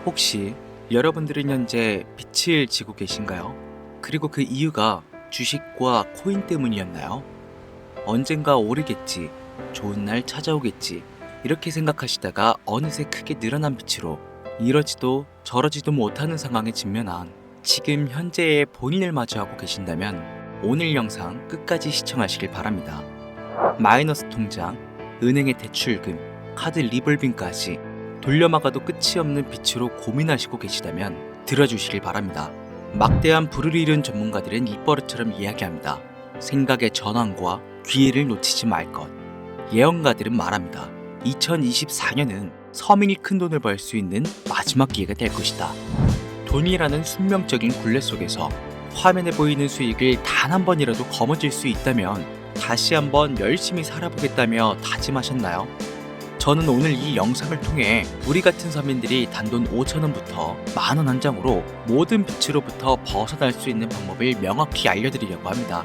혹시 여러분들은 현재 빛을 지고 계신가요? 그리고 그 이유가 주식과 코인 때문이었나요? 언젠가 오르겠지, 좋은 날 찾아오겠지, 이렇게 생각하시다가 어느새 크게 늘어난 빛으로 이러지도 저러지도 못하는 상황에 직면한 지금 현재의 본인을 마주하고 계신다면 오늘 영상 끝까지 시청하시길 바랍니다. 마이너스 통장, 은행의 대출금, 카드 리볼빙까지 돌려막아도 끝이 없는 빛으로 고민하시고 계시다면 들어주시길 바랍니다. 막대한 부를 이룬 전문가들은 입버릇처럼 이야기합니다. 생각의 전환과 기회를 놓치지 말 것. 예언가들은 말합니다. 2024년은 서민이 큰 돈을 벌 수 있는 마지막 기회가 될 것이다. 돈이라는 숙명적인 굴레 속에서 화면에 보이는 수익을 단 한 번이라도 거머쥘 수 있다면 다시 한번 열심히 살아보겠다며 다짐하셨나요? 저는 오늘 이 영상을 통해 우리 같은 서민들이 단돈 5,000원부터 만원 한 장으로 모든 빛으로부터 벗어날 수 있는 방법을 명확히 알려드리려고 합니다.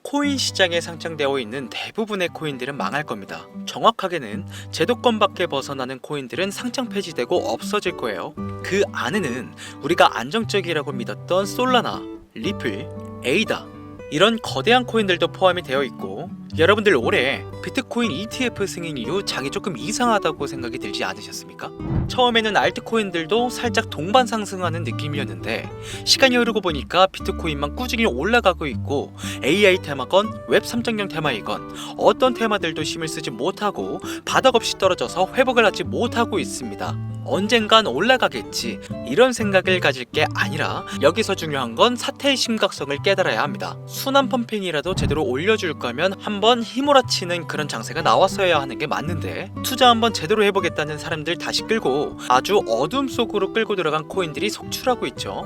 코인 시장에 상장되어 있는 대부분의 코인들은 망할 겁니다. 정확하게는 제도권 밖에 벗어나는 코인들은 상장 폐지되고 없어질 거예요. 그 안에는 우리가 안정적이라고 믿었던 솔라나, 리플, 에이다 이런 거대한 코인들도 포함이 되어 있고, 여러분들 올해 비트코인 ETF 승인 이후 장이 조금 이상하다고 생각이 들지 않으셨습니까? 처음에는 알트코인들도 살짝 동반 상승하는 느낌이었는데 시간이 흐르고 보니까 비트코인만 꾸준히 올라가고 있고, AI 테마건 웹 3.0 테마이건 어떤 테마들도 힘을 쓰지 못하고 바닥 없이 떨어져서 회복을 하지 못하고 있습니다. 언젠간 올라가겠지 이런 생각을 가질 게 아니라 여기서 중요한 건 사태의 심각성을 깨달아야 합니다. 순환 펌핑이라도 제대로 올려줄 거면 한번 휘몰아치는 그런 장세가 나왔어야 하는 게 맞는데, 투자 한번 제대로 해보겠다는 사람들 다시 끌고 아주 어둠 속으로 끌고 들어간 코인들이 속출하고 있죠.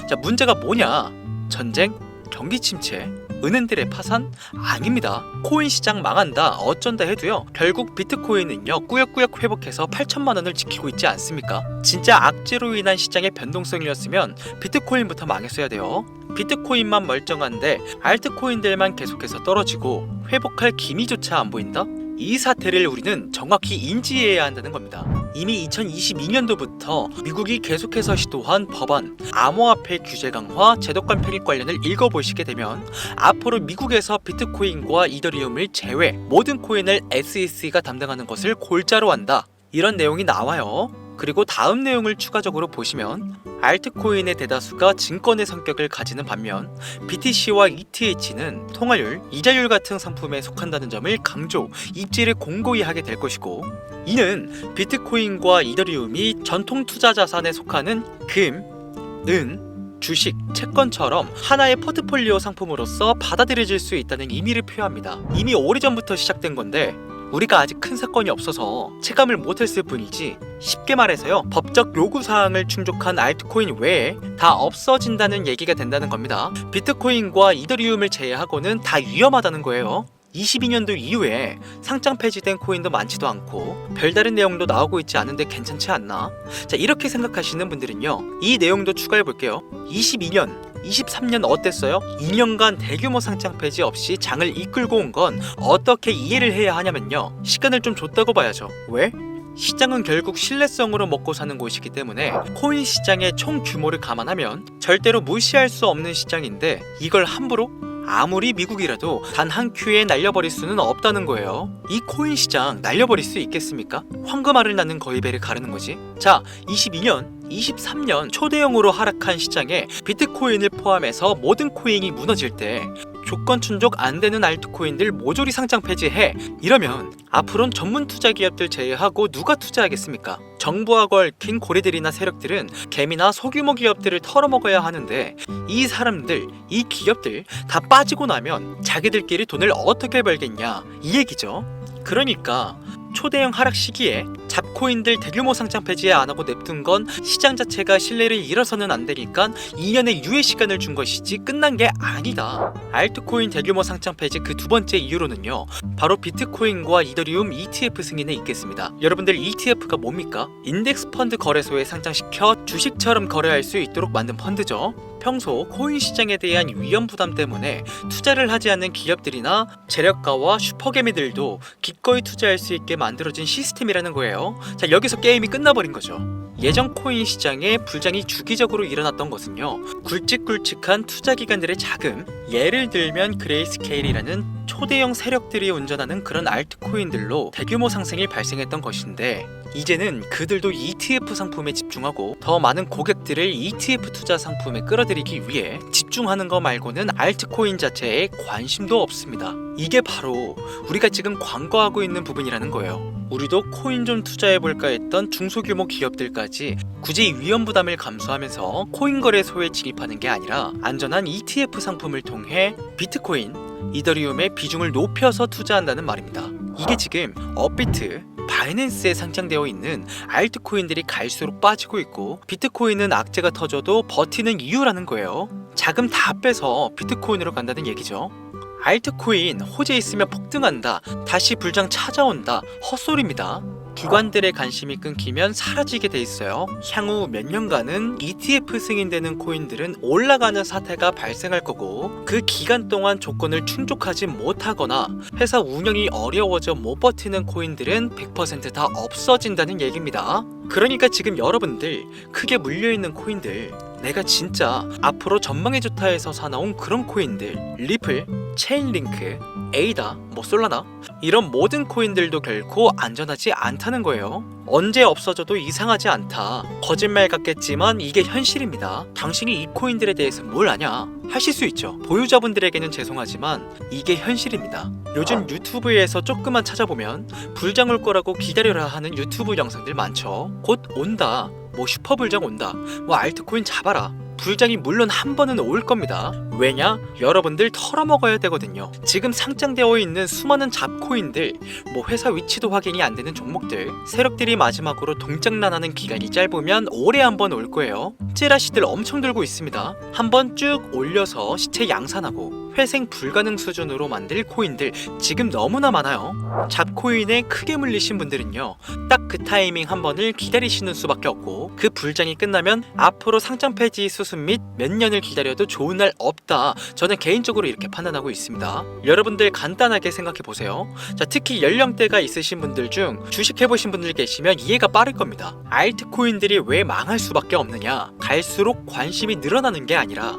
자, 문제가 뭐냐? 전쟁? 경기 침체? 은행들의 파산? 아닙니다. 코인 시장 망한다, 어쩐다 해도요, 결국 비트코인은요 꾸역꾸역 회복해서 8천만원을 지키고 있지 않습니까? 진짜 악재로 인한 시장의 변동성이었으면 비트코인부터 망했어야 돼요. 비트코인만 멀쩡한데 알트코인들만 계속해서 떨어지고 회복할 기미조차 안 보인다? 이 사태를 우리는 정확히 인지해야 한다는 겁니다. 이미 2022년도부터 미국이 계속해서 시도한 법안, 암호화폐 규제 강화, 제도권 편입 관련을 읽어보시게 되면 앞으로 미국에서 비트코인과 이더리움을 제외 모든 코인을 SEC가 담당하는 것을 골자로 한다, 이런 내용이 나와요. 그리고 다음 내용을 추가적으로 보시면 알트코인의 대다수가 증권의 성격을 가지는 반면 BTC와 ETH는 통화율, 이자율 같은 상품에 속한다는 점을 강조, 입지를 공고히 하게 될 것이고, 이는 비트코인과 이더리움이 전통 투자 자산에 속하는 금, 은, 주식, 채권처럼 하나의 포트폴리오 상품으로서 받아들여질 수 있다는 의미를 표합니다. 이미 오래전부터 시작된 건데 우리가 아직 큰 사건이 없어서 체감을 못했을 뿐이지, 쉽게 말해서요, 법적 요구사항을 충족한 알트코인 외에 다 없어진다는 얘기가 된다는 겁니다. 비트코인과 이더리움을 제외하고는 다 위험하다는 거예요. 22년도 이후에 상장 폐지된 코인도 많지도 않고 별다른 내용도 나오고 있지 않은데 괜찮지 않나? 자, 이렇게 생각하시는 분들은요, 이 내용도 추가해 볼게요. 22년 23년 어땠어요? 2년간 대규모 상장 폐지 없이 장을 이끌고 온 건 어떻게 이해를 해야 하냐면요, 시간을 좀 줬다고 봐야죠. 왜? 시장은 결국 신뢰성으로 먹고 사는 곳이기 때문에 코인 시장의 총 규모를 감안하면 절대로 무시할 수 없는 시장인데, 이걸 함부로 아무리 미국이라도 단 한 큐에 날려버릴 수는 없다는 거예요. 이 코인 시장 날려버릴 수 있겠습니까? 황금알을 낳는 거위배를 가르는 거지. 자, 22년 23년 초대형으로 하락한 시장에 비트코인을 포함해서 모든 코인이 무너질 때 조건 충족 안 되는 알트코인들 모조리 상장 폐지해, 이러면 앞으로는 전문 투자 기업들 제외하고 누가 투자하겠습니까? 정부와 얽힌 고래들이나 세력들은 개미나 소규모 기업들을 털어먹어야 하는데, 이 사람들, 이 기업들 다 빠지고 나면 자기들끼리 돈을 어떻게 벌겠냐, 이 얘기죠. 그러니까 초대형 하락 시기에 잡코인들 대규모 상장 폐지에 안 하고 냅둔 건 시장 자체가 신뢰를 잃어서는 안 되니까 2년의 유예 시간을 준 것이지 끝난 게 아니다. 알트코인 대규모 상장 폐지 그 두 번째 이유로는요, 바로 비트코인과 이더리움 ETF 승인에 있겠습니다. 여러분들 ETF가 뭡니까? 인덱스 펀드 거래소에 상장시켜 주식처럼 거래할 수 있도록 만든 펀드죠. 평소 코인 시장에 대한 위험 부담 때문에 투자를 하지 않는 기업들이나 재력가와 슈퍼개미들도 기꺼이 투자할 수 있게 만들어진 시스템이라는 거예요. 자, 여기서 게임이 끝나버린 거죠. 예전 코인 시장에 불장이 주기적으로 일어났던 것은요, 굵직굵직한 투자기관들의 자금, 예를 들면 그레이스케일이라는 초대형 세력들이 운전하는 그런 알트코인들로 대규모 상승이 발생했던 것인데, 이제는 그들도 ETF 상품에 집중하고 더 많은 고객들을 ETF 투자 상품에 끌어들이기 위해 집중하는 거 말고는 알트코인 자체에 관심도 없습니다. 이게 바로 우리가 지금 광고하고 있는 부분이라는 거예요. 우리도 코인 좀 투자해볼까 했던 중소규모 기업들까지 굳이 위험 부담을 감수하면서 코인 거래소에 진입하는 게 아니라 안전한 ETF 상품을 통해 비트코인, 이더리움의 비중을 높여서 투자한다는 말입니다. 이게 지금 업비트, 바이낸스에 상장되어 있는 알트코인들이 갈수록 빠지고 있고, 비트코인은 악재가 터져도 버티는 이유라는 거예요. 자금 다 빼서 비트코인으로 간다는 얘기죠. 알트코인 호재 있으면 폭등한다, 다시 불장 찾아온다, 헛소리입니다. 기관들의 관심이 끊기면 사라지게 돼 있어요. 향후 몇 년간은 ETF 승인되는 코인들은 올라가는 사태가 발생할 거고, 그 기간 동안 조건을 충족하지 못하거나 회사 운영이 어려워져 못 버티는 코인들은 100% 다 없어진다는 얘기입니다. 그러니까 지금 여러분들 크게 물려있는 코인들, 내가 진짜 앞으로 전망이 좋다 해서 사나온 그런 코인들, 리플, 체인링크, 에이다, 솔라나, 이런 모든 코인들도 결코 안전하지 않다는 거예요. 언제 없어져도 이상하지 않다, 거짓말 같겠지만 이게 현실입니다. 당신이 이 코인들에 대해서 뭘 아냐 하실 수 있죠. 보유자분들에게는 죄송하지만 이게 현실입니다. 요즘 유튜브에서 조금만 찾아보면 불장 올 거라고 기다려라 하는 유튜브 영상들 많죠. 곧 온다, 슈퍼불장 온다, 알트코인 잡아라. 불장이 물론 한 번은 올 겁니다. 왜냐? 여러분들 털어먹어야 되거든요. 지금 상장되어 있는 수많은 잡코인들, 회사 위치도 확인이 안 되는 종목들, 세력들이 마지막으로 동장난하는 기간이 짧으면 올해 한 번 올 거예요. 찌라시들 엄청 들고 있습니다. 한 번 쭉 올려서 시체 양산하고 회생 불가능 수준으로 만들 코인들 지금 너무나 많아요. 잡코인에 크게 물리신 분들은요, 딱 그 타이밍 한 번을 기다리시는 수밖에 없고, 그 불장이 끝나면 앞으로 상장 폐지 수습 및 몇 년을 기다려도 좋은 날 없다, 저는 개인적으로 이렇게 판단하고 있습니다. 여러분들 간단하게 생각해 보세요. 자, 특히 연령대가 있으신 분들 중 주식 해보신 분들 계시면 이해가 빠를 겁니다. 알트코인들이 왜 망할 수밖에 없느냐? 갈수록 관심이 늘어나는 게 아니라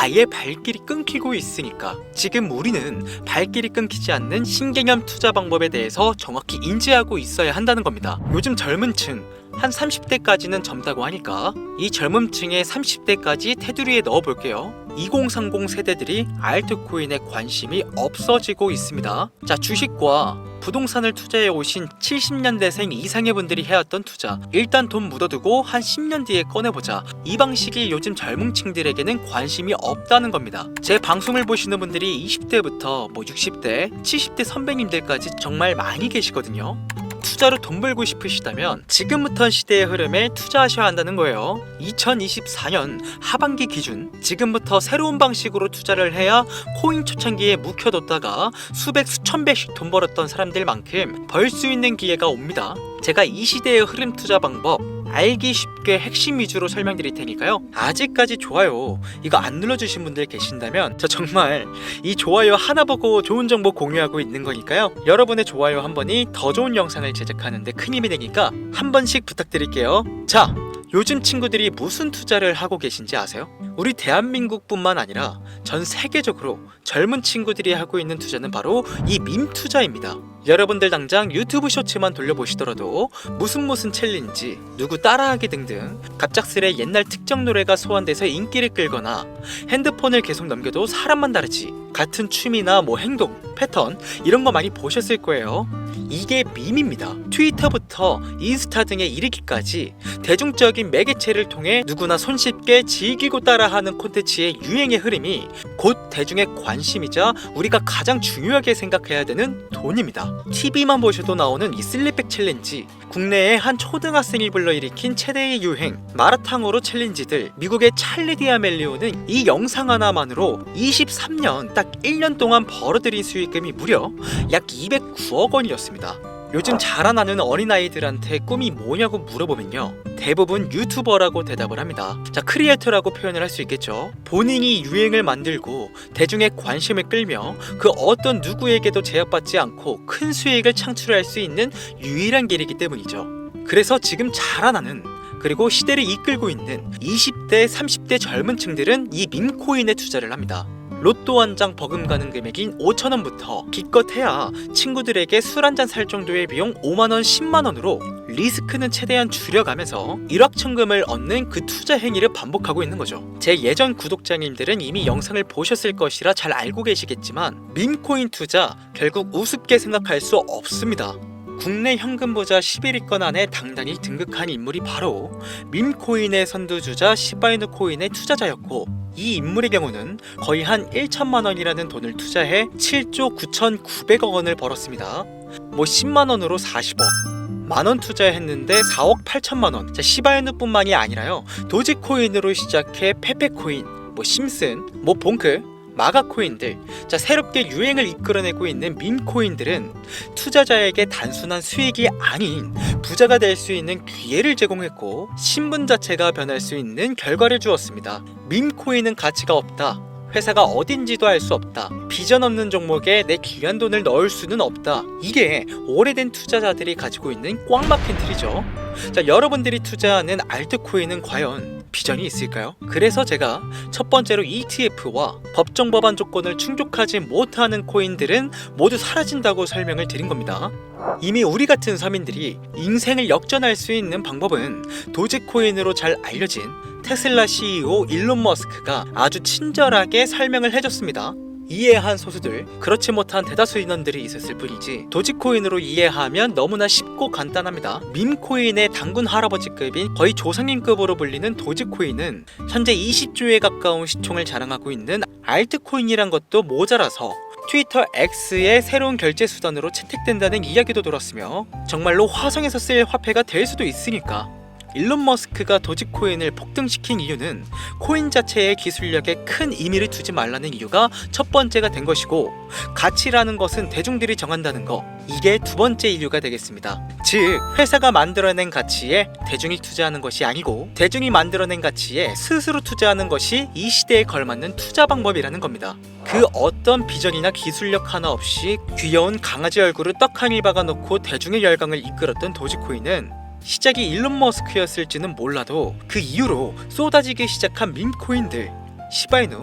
아예 발길이 끊기고 있으니까. 지금 우리는 발길이 끊기지 않는 신개념 투자 방법에 대해서 정확히 인지하고 있어야 한다는 겁니다. 요즘 젊은 층 한 30대까지는 젊다고 하니까 이 젊은 층의 30대까지 테두리에 넣어볼게요. 2030 세대들이 알트코인에 관심이 없어지고 있습니다. 자, 주식과 부동산을 투자해 오신 70년대생 이상의 분들이 해왔던 투자, 일단 돈 묻어두고 한 10년 뒤에 꺼내보자, 이 방식이 요즘 젊은 층들에게는 관심이 없다는 겁니다. 제 방송을 보시는 분들이 20대부터 60대, 70대 선배님들까지 정말 많이 계시거든요. 투자로 돈 벌고 싶으시다면 지금부터 시대의 흐름에 투자하셔야 한다는 거예요. 2024년 하반기 기준 지금부터 새로운 방식으로 투자를 해야 코인 초창기에 묵혀뒀다가 수백 수천 배씩 돈 벌었던 사람들만큼 벌 수 있는 기회가 옵니다. 제가 이 시대의 흐름 투자 방법 알기 쉽게 핵심 위주로 설명드릴 테니까요. 아직까지 좋아요 이거 안 눌러주신 분들 계신다면 저 정말 이 좋아요 하나 보고 좋은 정보 공유하고 있는 거니까요. 여러분의 좋아요 한 번이 더 좋은 영상을 제작하는데 큰 힘이 되니까 한 번씩 부탁드릴게요. 자, 요즘 친구들이 무슨 투자를 하고 계신지 아세요? 우리 대한민국뿐만 아니라 전 세계적으로 젊은 친구들이 하고 있는 투자는 바로 이 밈 투자입니다. 여러분들 당장 유튜브 쇼츠만 돌려보시더라도 무슨 챌린지, 누구 따라하기 등등 갑작스레 옛날 특정 노래가 소환돼서 인기를 끌거나 핸드폰을 계속 넘겨도 사람만 다르지 같은 취미나 행동, 패턴 이런 거 많이 보셨을 거예요. 이게 밈입니다. 트위터부터 인스타 등에 이르기까지 대중적인 매개체를 통해 누구나 손쉽게 즐기고 따라하는 콘텐츠의 유행의 흐름이 곧 대중의 관심이자 우리가 가장 중요하게 생각해야 되는 돈입니다. TV만 보셔도 나오는 이 슬립백 챌린지, 국내의 한 초등학생이 불러일으킨 최대의 유행 마라탕으로 챌린지들, 미국의 찰리 디아멜리오는 이 영상 하나만으로 23년 딱 1년 동안 벌어들인 수익금이 무려 약 209억 원이었습니다. 요즘 자라나는 어린아이들한테 꿈이 뭐냐고 물어보면요, 대부분 유튜버라고 대답을 합니다. 자, 크리에이터라고 표현을 할 수 있겠죠. 본인이 유행을 만들고 대중의 관심을 끌며 그 어떤 누구에게도 제약받지 않고 큰 수익을 창출할 수 있는 유일한 길이기 때문이죠. 그래서 지금 자라나는, 그리고 시대를 이끌고 있는 20대, 30대 젊은 층들은 이 밈코인에 투자를 합니다. 로또 한 장 버금가는 금액인 5,000원부터 기껏해야 친구들에게 술 한잔 살 정도의 비용 5만원, 10만원으로 리스크는 최대한 줄여가면서 일확천금을 얻는 그 투자 행위를 반복하고 있는 거죠. 제 예전 구독자님들은 이미 영상을 보셨을 것이라 잘 알고 계시겠지만, 밈코인 투자 결국 우습게 생각할 수 없습니다. 국내 현금 부자 11위권 안에 당당히 등극한 인물이 바로 밈코인의 선두주자 시바이누 코인의 투자자였고, 이 인물의 경우는 거의 한 1천만 원이라는 돈을 투자해 7조 9,900억 원을 벌었습니다. 10만 원으로 40억, 만원 투자했는데 4억 8천만 원. 자, 시바이누뿐만이 아니라요, 도지코인으로 시작해 페페코인, 심슨, 봉크, 마가코인들, 자, 새롭게 유행을 이끌어내고 있는 밈코인들은 투자자에게 단순한 수익이 아닌 부자가 될 수 있는 기회를 제공했고, 신분 자체가 변할 수 있는 결과를 주었습니다. 밈코인은 가치가 없다, 회사가 어딘지도 알 수 없다, 비전 없는 종목에 내 귀한 돈을 넣을 수는 없다, 이게 오래된 투자자들이 가지고 있는 꽉 막힌 틀이죠. 자, 여러분들이 투자하는 알트코인은 과연 비전이 있을까요? 그래서 제가 첫 번째로 ETF와 법정 법안 조건을 충족하지 못하는 코인들은 모두 사라진다고 설명을 드린 겁니다. 이미 우리 같은 서민들이 인생을 역전할 수 있는 방법은 도지코인으로 잘 알려진 테슬라 CEO 일론 머스크가 아주 친절하게 설명을 해줬습니다. 이해한 소수들, 그렇지 못한 대다수 인원들이 있었을 뿐이지 도지코인으로 이해하면 너무나 쉽고 간단합니다. 밈코인의 당군 할아버지급인 거의 조상님급으로 불리는 도지코인은 현재 20조에 가까운 시총을 자랑하고 있는 알트코인이란 것도 모자라서 트위터 X의 새로운 결제 수단으로 채택된다는 이야기도 돌았으며, 정말로 화성에서 쓸 화폐가 될 수도 있으니까 일론 머스크가 도지코인을 폭등시킨 이유는 코인 자체의 기술력에 큰 의미를 두지 말라는 이유가 첫 번째가 된 것이고, 가치라는 것은 대중들이 정한다는 거, 이게 두 번째 이유가 되겠습니다. 즉, 회사가 만들어낸 가치에 대중이 투자하는 것이 아니고 대중이 만들어낸 가치에 스스로 투자하는 것이 이 시대에 걸맞는 투자 방법이라는 겁니다. 그 어떤 비전이나 기술력 하나 없이 귀여운 강아지 얼굴을 떡하니 박아놓고 대중의 열광을 이끌었던 도지코인은 시작이 일론 머스크였을지는 몰라도 그 이후로 쏟아지기 시작한 밈코인들, 시바이누,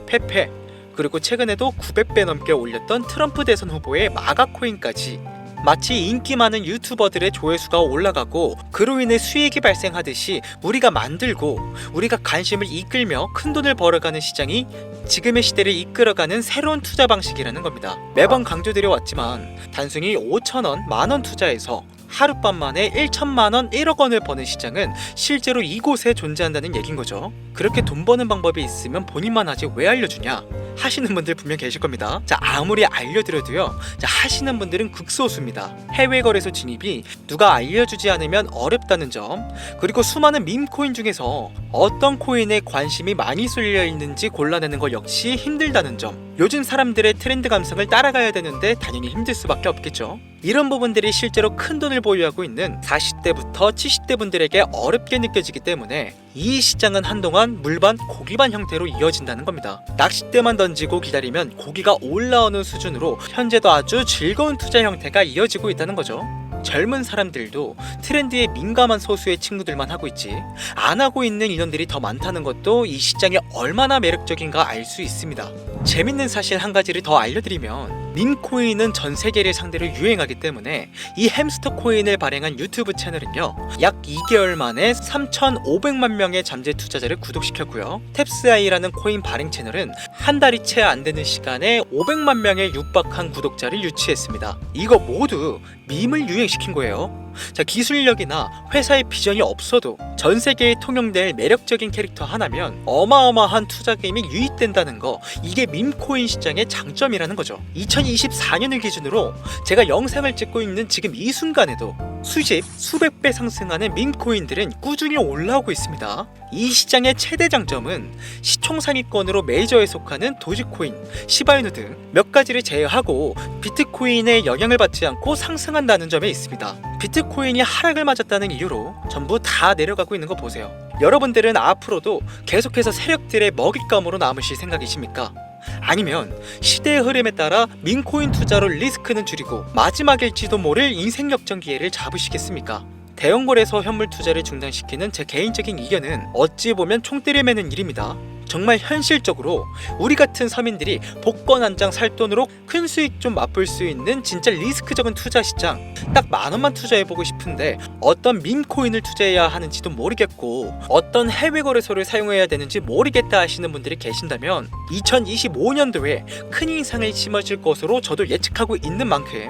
페페, 그리고 최근에도 900배 넘게 올렸던 트럼프 대선 후보의 마가코인까지 마치 인기 많은 유튜버들의 조회수가 올라가고 그로 인해 수익이 발생하듯이 우리가 만들고 우리가 관심을 이끌며 큰돈을 벌어가는 시장이 지금의 시대를 이끌어가는 새로운 투자 방식이라는 겁니다. 매번 강조드려왔지만 단순히 5천원, 만원 투자해서 하룻밤 만에 1천만원, 1억 원을 버는 시장은 실제로 이곳에 존재한다는 얘긴 거죠. 그렇게 돈 버는 방법이 있으면 본인만 하지 왜 알려주냐 하시는 분들 분명 계실 겁니다. 자, 아무리 알려드려도요, 자, 하시는 분들은 극소수입니다. 해외 거래소 진입이 누가 알려주지 않으면 어렵다는 점, 그리고 수많은 밈코인 중에서 어떤 코인에 관심이 많이 쏠려 있는지 골라내는 것 역시 힘들다는 점, 요즘 사람들의 트렌드 감성을 따라가야 되는데 당연히 힘들 수밖에 없겠죠. 이런 부분들이 실제로 큰 돈을 보유하고 있는 40대부터 70대 분들에게 어렵게 느껴지기 때문에 이 시장은 한동안 물반 고기반 형태로 이어진다는 겁니다. 낚싯대만 던지고 기다리면 고기가 올라오는 수준으로 현재도 아주 즐거운 투자 형태가 이어지고 있다는 거죠. 젊은 사람들도 트렌드에 민감한 소수의 친구들만 하고 있지 안 하고 있는 인원들이 더 많다는 것도 이 시장이 얼마나 매력적인가 알 수 있습니다. 재밌는 사실 한 가지를 더 알려드리면, 밈코인은 전 세계를 상대로 유행하기 때문에 이 햄스터 코인을 발행한 유튜브 채널은요, 약 2개월 만에 3,500만 명의 잠재 투자자를 구독시켰고요. 탭스아이라는 코인 발행 채널은 한 달이 채 안 되는 시간에 500만 명에 육박한 구독자를 유치했습니다. 이거 모두 밈을 유행시킨 거예요. 자, 기술력이나 회사의 비전이 없어도 전 세계에 통용될 매력적인 캐릭터 하나면 어마어마한 투자 게임이 유입된다는 거, 이게 밈코인 시장의 장점이라는 거죠. 2024년을 기준으로 제가 영상을 찍고 있는 지금 이 순간에도 수백 배 상승하는 밈코인들은 꾸준히 올라오고 있습니다. 이 시장의 최대 장점은 시총 상위권으로 메이저에 속하는 도지코인, 시바이누 등 몇 가지를 제외하고 비트코인의 영향을 받지 않고 상승한다는 점에 있습니다. 비트코인이 하락을 맞았다는 이유로 전부 다 내려가고 있는 거 보세요. 여러분들은 앞으로도 계속해서 세력들의 먹잇감으로 남으실 생각이십니까? 아니면 시대의 흐름에 따라 밈코인 투자로 리스크는 줄이고 마지막일지도 모를 인생 역전 기회를 잡으시겠습니까? 대형거래소 현물 투자를 중단시키는 제 개인적인 의견은 어찌 보면 총대를 매는 일입니다. 정말 현실적으로 우리 같은 서민들이 복권 한 장 살 돈으로 큰 수익 좀 맛볼 수 있는 진짜 리스크적인 투자 시장, 딱 10,000원만 투자해보고 싶은데 어떤 밈코인을 투자해야 하는지도 모르겠고 어떤 해외 거래소를 사용해야 되는지 모르겠다 하시는 분들이 계신다면 2025년도에 큰 인상을 심어질 것으로 저도 예측하고 있는 만큼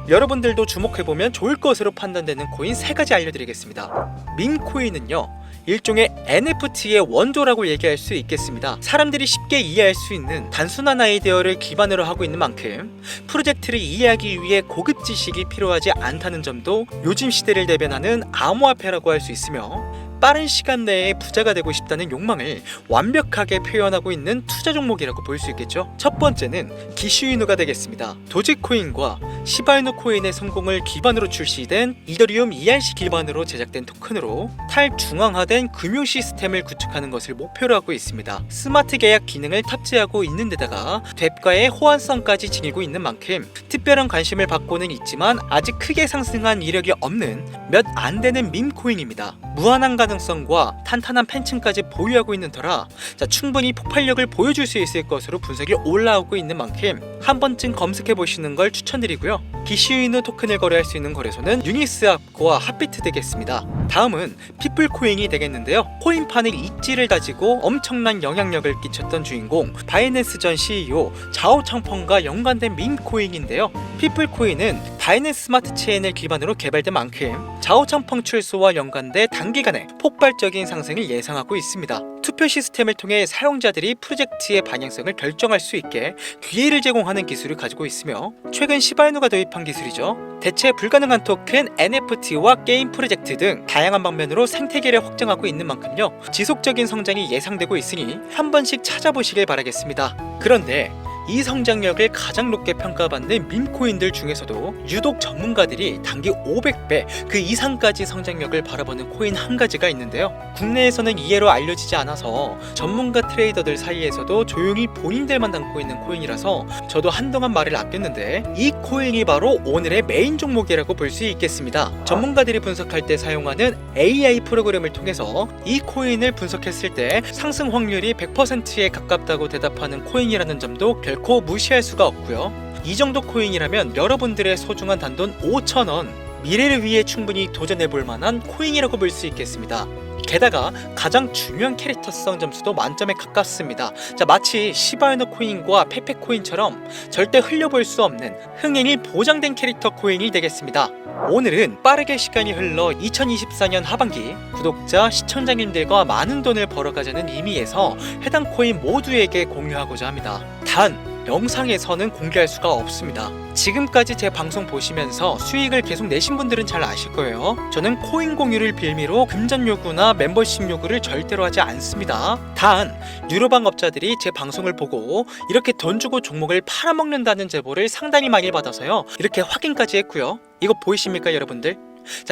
여러분들도 주목해보면 좋을 것으로 판단되는 코인 3가지 알려드리겠습니다. 밈코인은요, 일종의 NFT의 원조라고 얘기할 수 있겠습니다. 사람들이 쉽게 이해할 수 있는 단순한 아이디어를 기반으로 하고 있는 만큼 프로젝트를 이해하기 위해 고급 지식이 필요하지 않다는 점도 요즘 시대를 대변하는 암호화폐라고 할 수 있으며, 빠른 시간 내에 부자가 되고 싶다는 욕망을 완벽하게 표현하고 있는 투자 종목이라고 볼 수 있겠죠. 첫 번째는 기슈이누가 되겠습니다. 도지코인과 시바이누 코인의 성공을 기반으로 출시된 이더리움 ERC 기반으로 제작된 토큰으로 탈중앙화된 금융 시스템을 구축하는 것을 목표로 하고 있습니다. 스마트 계약 기능을 탑재하고 있는 데다가 뎁과의 호환성까지 지니고 있는 만큼 특별한 관심을 받고는 있지만 아직 크게 상승한 이력이 없는 몇 안 되는 밈코인입니다. 무한한 가능성과 탄탄한 팬층까지 보유하고 있는 터라 충분히 폭발력을 보여줄 수 있을 것으로 분석이 올라오고 있는 만큼 한 번쯤 검색해 보시는 걸 추천드리고요. 기슈이누 토큰을 거래할 수 있는 거래소는 유니스왑과 핫비트 되겠습니다. 다음은 피플코인이 되겠는데요. 코인판의 입지를 가지고 엄청난 영향력을 끼쳤던 주인공 바이낸스 전 CEO 자오 창펑과 연관된 밈코인인데요. 피플코인은 바이낸스 스마트 체인을 기반으로 개발된 만큼 자오 창펑 출소와 연관돼 단기간에 폭발적인 상승을 예상하고 있습니다. 투표 시스템을 통해 사용자들이 프로젝트의 방향성을 결정할 수 있게 기회를 제공하는 기술을 가지고 있으며, 최근 시바이누가 도입한 기술이죠. 대체 불가능한 토큰, NFT와 게임 프로젝트 등 다양한 방면으로 생태계를 확장하고 있는 만큼요, 지속적인 성장이 예상되고 있으니 한 번씩 찾아보시길 바라겠습니다. 그런데 이 성장력을 가장 높게 평가받는 밈코인들 중에서도 유독 전문가들이 단기 500배 그 이상까지 성장력을 바라보는 코인 한 가지가 있는데요. 국내에서는 이해로 알려지지 않아서 전문가 트레이더들 사이에서도 조용히 본인들만 담고 있는 코인이라서 저도 한동안 말을 아꼈는데, 이 코인이 바로 오늘의 메인 종목이라고 볼 수 있겠습니다. 전문가들이 분석할 때 사용하는 AI 프로그램을 통해서 이 코인을 분석했을 때 상승 확률이 100%에 가깝다고 대답하는 코인이라는 점도 결코 무시할 수가 없고요. 이 정도 코인이라면 여러분들의 소중한 단돈 5,000원, 미래를 위해 충분히 도전해볼 만한 코인이라고 볼 수 있겠습니다. 게다가 가장 중요한 캐릭터성 점수도 만점에 가깝습니다. 마치 시바이누 코인과 페페 코인처럼 절대 흘려볼 수 없는 흥행이 보장된 캐릭터 코인이 되겠습니다. 오늘은 빠르게 시간이 흘러 2024년 하반기 구독자, 시청자님들과 많은 돈을 벌어가자는 의미에서 해당 코인 모두에게 공유하고자 합니다. 단 영상에서는 공개할 수가 없습니다. 지금까지 제 방송 보시면서 수익을 계속 내신 분들은 잘 아실 거예요. 저는 코인 공유를 빌미로 금전 요구나 멤버십 요구를 절대로 하지 않습니다. 단 유료방 업자들이 제 방송을 보고 이렇게 돈 주고 종목을 팔아먹는다는 제보를 상당히 많이 받아서요, 이렇게 확인까지 했고요. 이거 보이십니까 여러분들?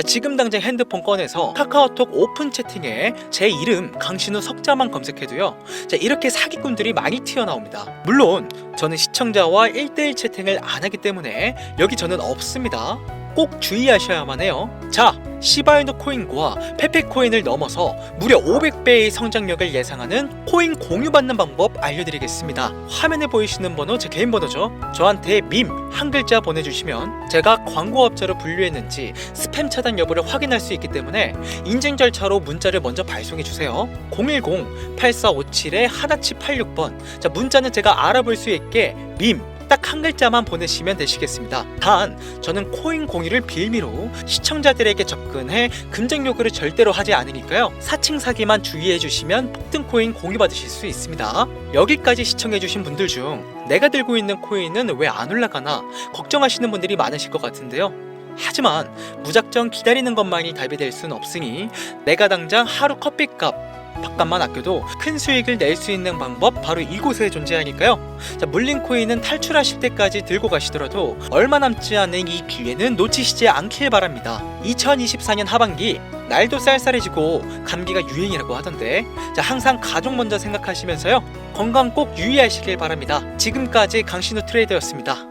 지금 당장 핸드폰 꺼내서 카카오톡 오픈 채팅에 제 이름 강신우 석자만 검색해도요, 이렇게 사기꾼들이 많이 튀어나옵니다. 물론 저는 시청자와 1대1 채팅을 안 하기 때문에 여기 저는 없습니다. 꼭 주의하셔야만 해요. 자, 시바이누 코인과 페페 코인을 넘어서 무려 500배의 성장력을 예상하는 코인 공유받는 방법 알려드리겠습니다. 화면에 보이시는 번호 제 개인 번호죠. 저한테 밈 한 글자 보내주시면 제가 광고업자로 분류했는지 스팸 차단 여부를 확인할 수 있기 때문에 인증 절차로 문자를 먼저 발송해주세요. 010-8457-1786번. 자, 문자는 제가 알아볼 수 있게 밈 딱 한 글자만 보내시면 되시겠습니다. 단, 저는 코인 공유를 빌미로 시청자들에게 접근해 금전 요구를 절대로 하지 않으니까요. 사칭 사기만 주의해 주시면 폭등 코인 공유 받으실 수 있습니다. 여기까지 시청해 주신 분들 중 내가 들고 있는 코인은 왜 안 올라가나 걱정하시는 분들이 많으실 것 같은데요. 하지만 무작정 기다리는 것만이 답이 될 수는 없으니 내가 당장 하루 커피값 밥값만 아껴도 큰 수익을 낼 수 있는 방법 바로 이곳에 존재하니까요. 자, 물린 코인은 탈출하실 때까지 들고 가시더라도 얼마 남지 않은 이 기회는 놓치시지 않길 바랍니다. 2024년 하반기 날도 쌀쌀해지고 감기가 유행이라고 하던데, 자, 항상 가족 먼저 생각하시면서요, 건강 꼭 유의하시길 바랍니다. 지금까지 강신우 트레이더였습니다.